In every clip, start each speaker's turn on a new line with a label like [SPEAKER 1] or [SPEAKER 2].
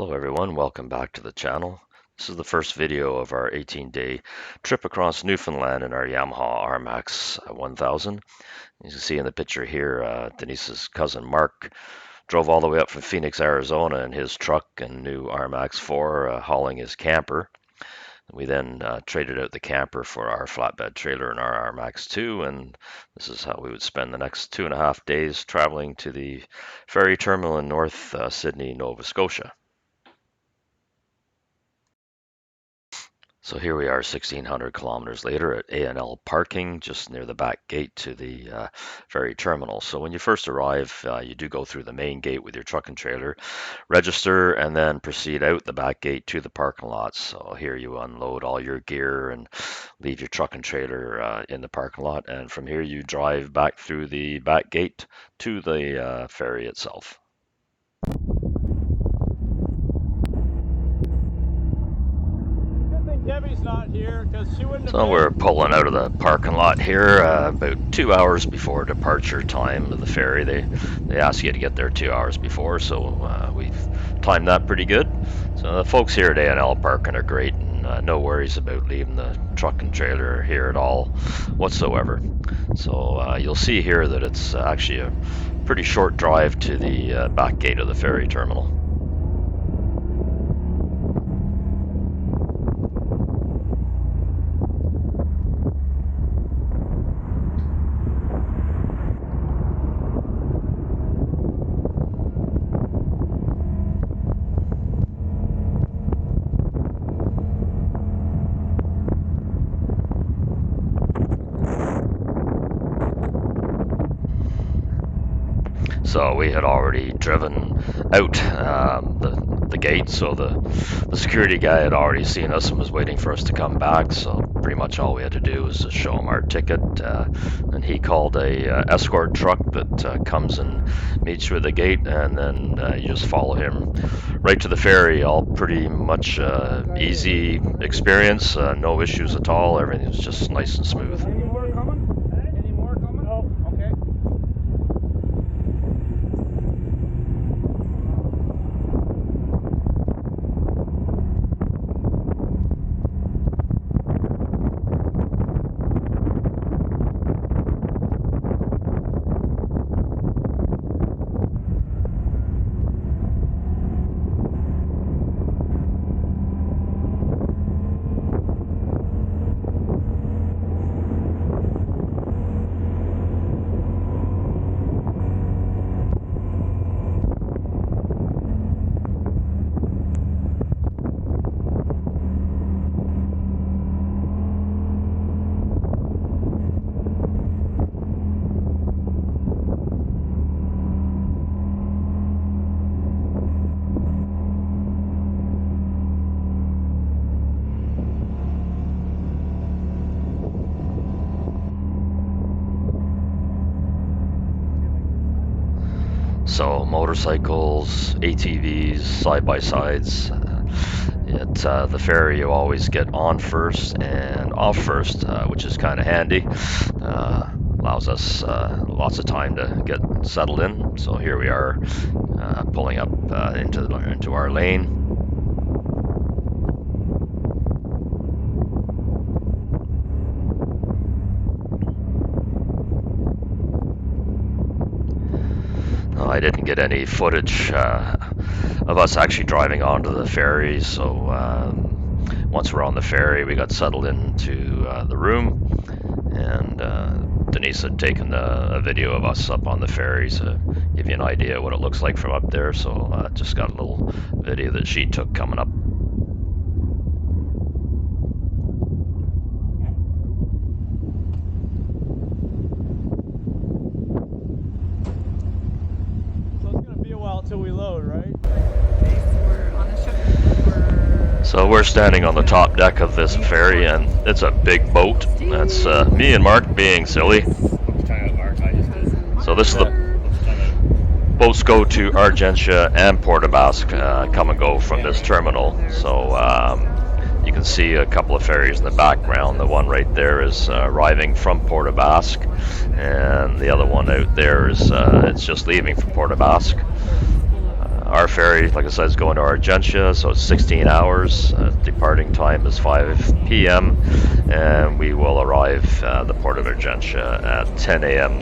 [SPEAKER 1] Hello everyone, welcome back to the channel. This is the first video of our 18-day trip across Newfoundland in our Yamaha RMAX1000. As you see in the picture here, Denise's cousin Mark drove all the way up from Phoenix, Arizona in his truck and new RMAX4 hauling his camper. We then traded out the camper for our flatbed trailer and our RMAX2, and this is how we would spend the next 2.5 days traveling to the ferry terminal in North Sydney, Nova Scotia. So here we are 1,600 kilometers later at A&L parking just near the back gate to the ferry terminal. So when you first arrive, you do go through the main gate with your truck and trailer, register, and then proceed out the back gate to the parking lot. So here you unload all your gear and leave your truck and trailer in the parking lot. And from here you drive back through the back gate to the ferry itself.
[SPEAKER 2] Debbie's not here because she wouldn't have
[SPEAKER 1] So we're pulling out of the parking lot here about 2 hours before departure time of the ferry. They ask you to get there 2 hours before, so we've timed that pretty good. So the folks here at A&L Parking are great, and no worries about leaving the truck and trailer here at all whatsoever. So you'll see here that it's actually a pretty short drive to the back gate of the ferry terminal. So we had already driven out the gate, so the security guy had already seen us and was waiting for us to come back. So pretty much all we had to do was just show him our ticket, and he called a escort truck that comes and meets you at the gate, and then you just follow him right to the ferry. All pretty much easy experience, no issues at all. Everything was just nice and smooth.
[SPEAKER 2] Any more coming? Any more coming? Oh, okay.
[SPEAKER 1] So motorcycles, ATVs, side-by-sides. At the ferry you always get on first and off first, which is kind of handy. Allows us lots of time to get settled in. So here we are pulling up into our lane. I didn't get any footage of us actually driving onto the ferry, so once we're on the ferry we got settled into the room, and Denise had taken a video of us up on the ferry to give you an idea what it looks like from up there, so just got a little video that she took coming up.
[SPEAKER 2] Till we load, right?
[SPEAKER 1] So we're standing on the top deck of this ferry, and it's a big boat. That's me and Mark being silly. So this is the boats go to Argentia and Port aux Basques, come and go from this terminal. So you can see a couple of ferries in the background. The one right there is arriving from Port aux Basques, and the other one out there is it's just leaving from Port aux Basques. Our ferry, like I said, is going to Argentia, so it's 16 hours. Departing time is 5 p.m. and we will arrive at the port of Argentia at 10 a.m.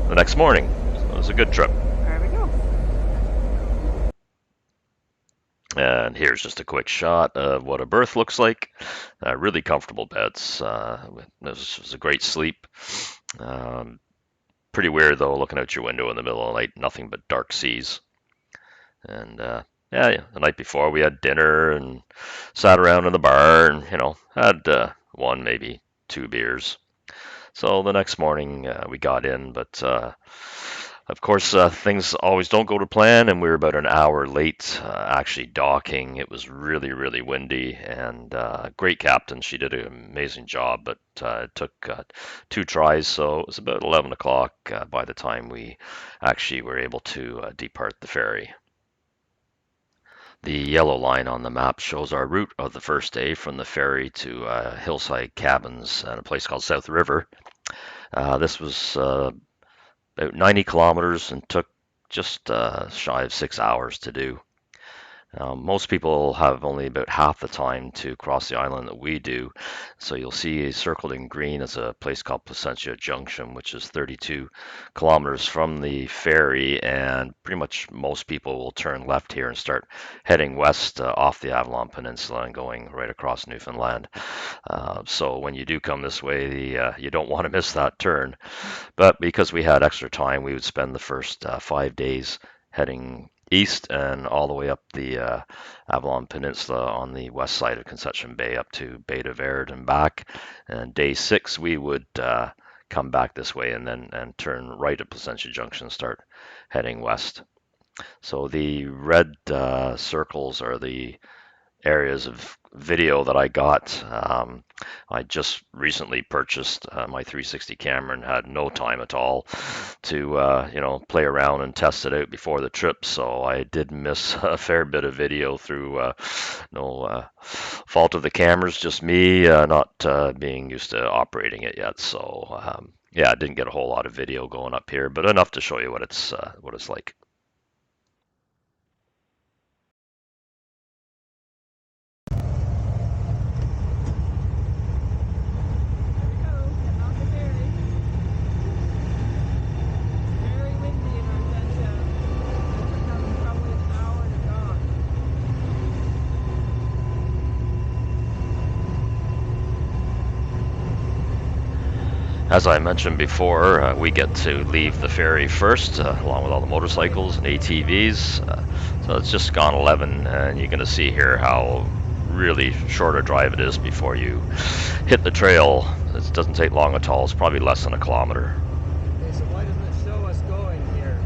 [SPEAKER 1] the next morning. So it was a good trip.
[SPEAKER 2] There we go.
[SPEAKER 1] And here's just a quick shot of what a berth looks like. Really comfortable beds. This was a great sleep. Um, Pretty weird though, looking out your window in the middle of the night, nothing but dark seas. And yeah, the night before we had dinner and sat around in the bar and had one maybe two beers. So the next morning we got in, but of course things always don't go to plan, and we were about an hour late actually docking. It was really, really windy, and great captain. She did an amazing job, but it took 2 tries, so it was about 11 o'clock by the time we actually were able to depart the ferry. The yellow line on the map shows our route of the first day from the ferry to hillside cabins at a place called South River. This was about 90 kilometers and took just shy of 6 hours to do. Most people have only about half the time to cross the island that we do. So you'll see circled in green is a place called Placentia Junction, which is 32 kilometers from the ferry. And pretty much most people will turn left here and start heading west off the Avalon Peninsula and going right across Newfoundland. So when you do come this way, you don't want to miss that turn. But because we had extra time, we would spend the first 5 days heading east and all the way up the Avalon Peninsula on the west side of Conception Bay up to Bay de Verde and back. And day 6 we would come back this way and turn right at Placentia Junction and start heading west. So the red circles are the areas of video that I got. I just recently purchased my 360 camera and had no time at all to play around and test it out before the trip. So I did miss a fair bit of video through no fault of the cameras, just me not being used to operating it yet. So yeah, I didn't get a whole lot of video going up here, but enough to show you what it's like. As I mentioned before, we get to leave the ferry first, along with all the motorcycles and ATVs. So it's just gone 11, and you're going to see here how really short a drive it is before you hit the trail. It doesn't take long at all. It's probably less than a kilometer.
[SPEAKER 2] Okay, so why doesn't it show us going here?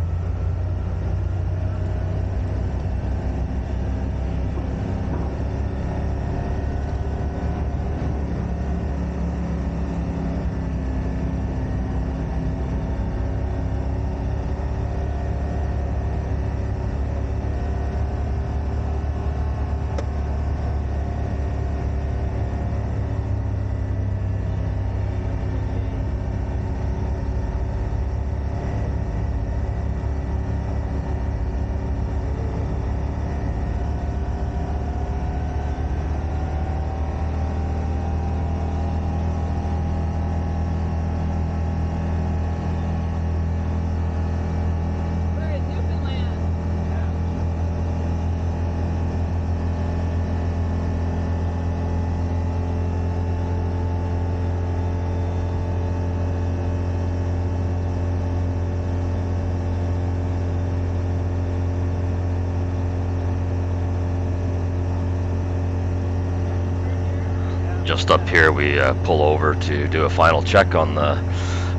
[SPEAKER 1] Just up here, we pull over to do a final check on the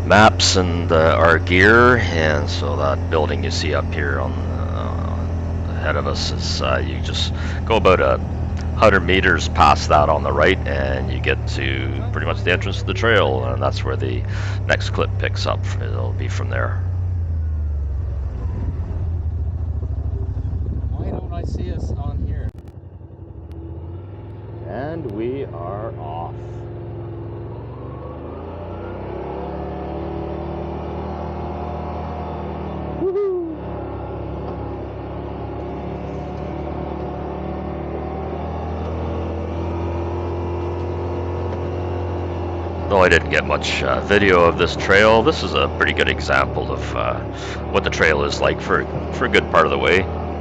[SPEAKER 1] maps and our gear. And so that building you see up here on ahead of us is you just go about 100 meters past that on the right, and you get to pretty much the entrance to the trail, and that's where the next clip picks up. It'll be from there.
[SPEAKER 2] Why don't I see us on here?
[SPEAKER 1] And we are off. Though I didn't get much video of this trail, this is a pretty good example of what the trail is like for a good part of the way.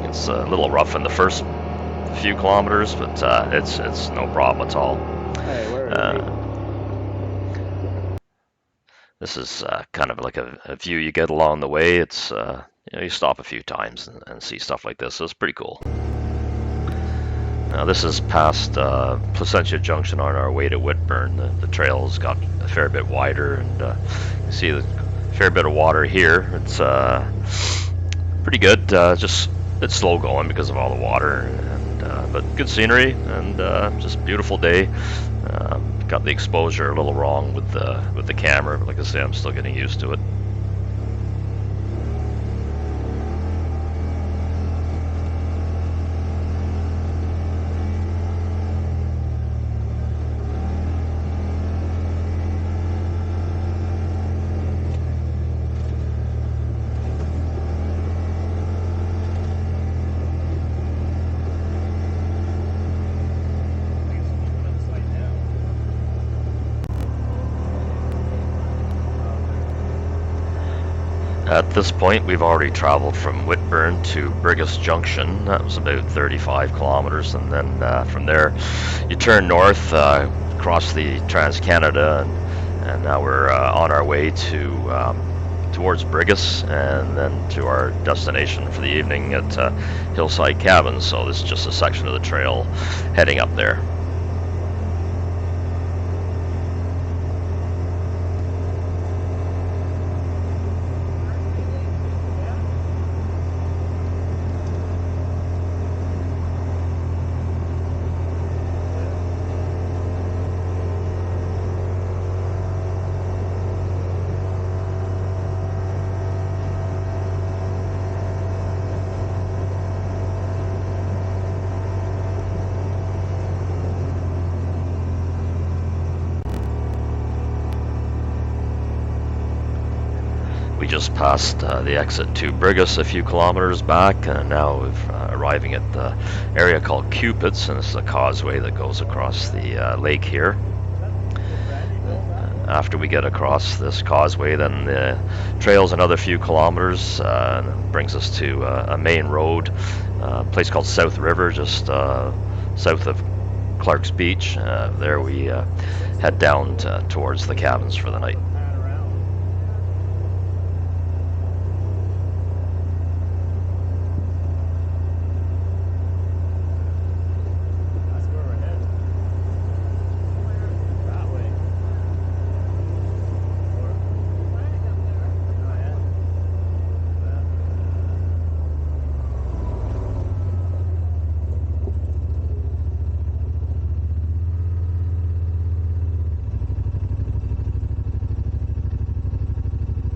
[SPEAKER 1] It's a little rough in the first few kilometers, but it's no problem at all.
[SPEAKER 2] Hey, where is he?
[SPEAKER 1] This is kind of like a view you get along the way. It's you stop a few times and see stuff like this. So it's pretty cool. Now this is past Placentia Junction on our way to Whitburn. The trail's got a fair bit wider, and you see a fair bit of water here. It's pretty good. Just it's slow going because of all the water, and but good scenery and just beautiful day. Got the exposure a little wrong with the camera, but like I say, I'm still getting used to it. At this point, we've already traveled from Whitburn to Brigus Junction. That was about 35 kilometers, and then from there, you turn north, across the Trans-Canada, and now we're on our way to towards Brigus, and then to our destination for the evening at Hillside Cabins. So this is just a section of the trail heading up there. We just passed the exit to Brigus a few kilometers back, and now we're arriving at the area called Cupid's, and this is a causeway that goes across the lake here. After we get across this causeway, then the trail's another few kilometers, brings us to a main road, a place called South River, just south of Clark's Beach. There we head down towards the cabins for the night.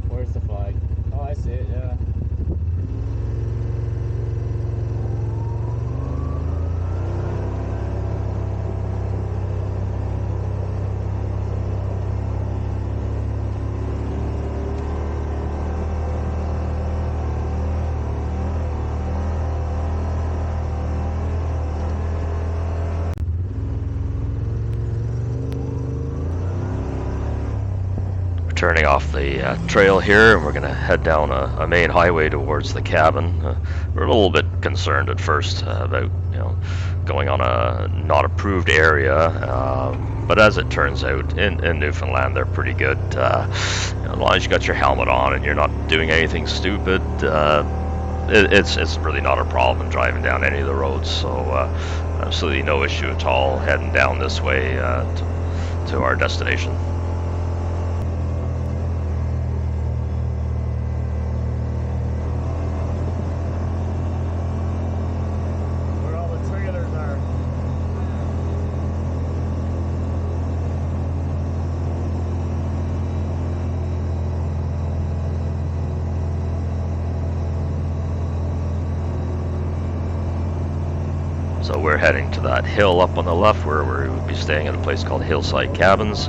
[SPEAKER 2] Where's the flag? Oh, I see it, yeah.
[SPEAKER 1] Turning off the trail here, and we're going to head down a main highway towards the cabin. We're a little bit concerned at first about going on a not approved area, but as it turns out, in Newfoundland they're pretty good. As long as you got your helmet on and you're not doing anything stupid, it's really not a problem driving down any of the roads. So absolutely no issue at all heading down this way to our destination. So we're heading to that hill up on the left where we will be staying at a place called Hillside Cabins.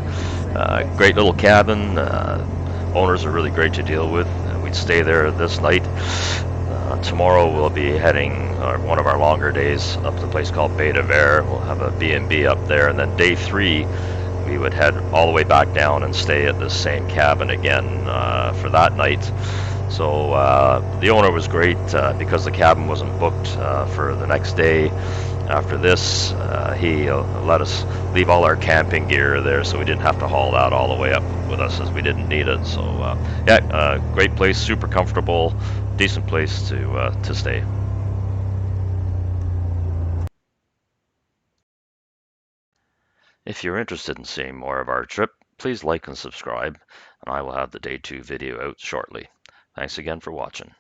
[SPEAKER 1] Great little cabin. Owners are really great to deal with. We'd stay there this night. Tomorrow we'll be heading one of our longer days up to a place called Bay de Verre. We'll have a B&B up there, and then day 3 we would head all the way back down and stay at this same cabin again for that night. So the owner was great because the cabin wasn't booked for the next day. After this, he let us leave all our camping gear there, so we didn't have to haul that all the way up with us as we didn't need it. So yeah, great place, super comfortable, decent place to stay. If you're interested in seeing more of our trip, please like and subscribe, and I will have the day 2 video out shortly. Thanks again for watching.